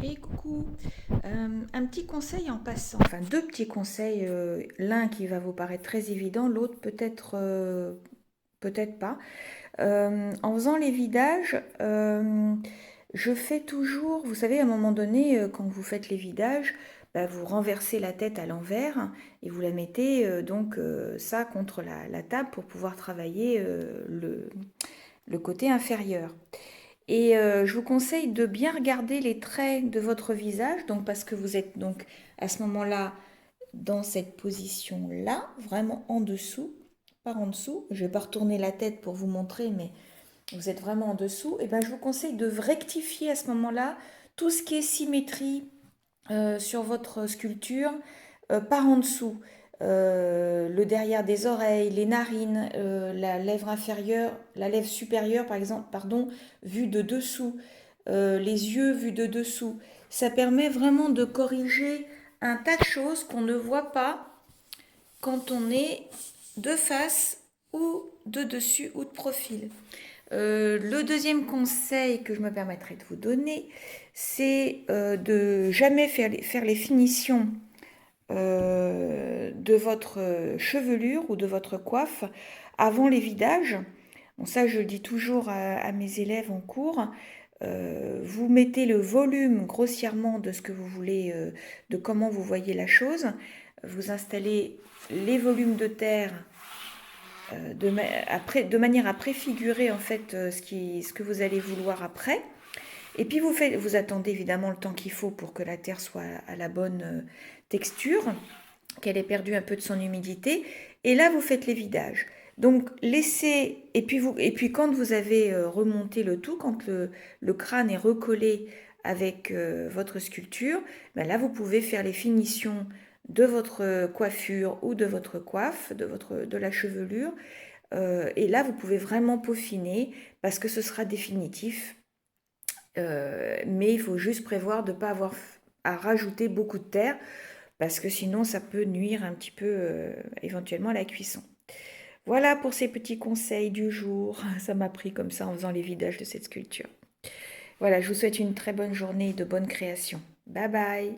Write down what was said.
Et coucou, un petit conseil en passant, enfin deux petits conseils, l'un qui va vous paraître très évident, l'autre peut-être pas. En faisant les vidages, je fais toujours, vous savez, à un moment donné, quand vous faites les vidages, bah, vous renversez la tête à l'envers et vous la mettez ça contre la table pour pouvoir travailler le côté inférieur. Et je vous conseille de bien regarder les traits de votre visage, donc parce que vous êtes donc à ce moment-là dans cette position-là, vraiment en dessous, par en dessous. Je ne vais pas retourner la tête pour vous montrer, mais vous êtes vraiment en dessous. Et ben je vous conseille de rectifier à ce moment-là tout ce qui est symétrie sur votre sculpture par en dessous. Le derrière des oreilles, les narines, la lèvre inférieure, la lèvre supérieure par exemple, pardon, vue de dessous, les yeux vus de dessous. Ça permet vraiment de corriger un tas de choses qu'on ne voit pas quand on est de face ou de dessus ou de profil. Le deuxième conseil que je me permettrai de vous donner, c'est de jamais faire les finitions de votre chevelure ou de votre coiffe avant les vidages. Bon, ça, je le dis toujours à mes élèves en cours. Vous mettez le volume grossièrement de ce que vous voulez, de comment vous voyez la chose. Vous installez les volumes de terre de manière à préfigurer en fait ce que vous allez vouloir après. Et puis vous attendez évidemment le temps qu'il faut pour que la terre soit à la bonne texture, qu'elle ait perdu un peu de son humidité. Et là, vous faites les vidages. Donc laissez, et puis quand vous avez remonté le tout, quand le crâne est recollé avec votre sculpture, ben là vous pouvez faire les finitions de votre coiffure ou de votre coiffe, de la chevelure. Et là, vous pouvez vraiment peaufiner parce que ce sera définitif. Mais il faut juste prévoir de ne pas avoir à rajouter beaucoup de terre parce que sinon ça peut nuire un petit peu éventuellement à la cuisson. Voilà pour ces petits conseils du jour. Ça m'a pris comme ça en faisant les vidages de cette sculpture. Voilà, je vous souhaite une très bonne journée et de bonnes créations. Bye bye.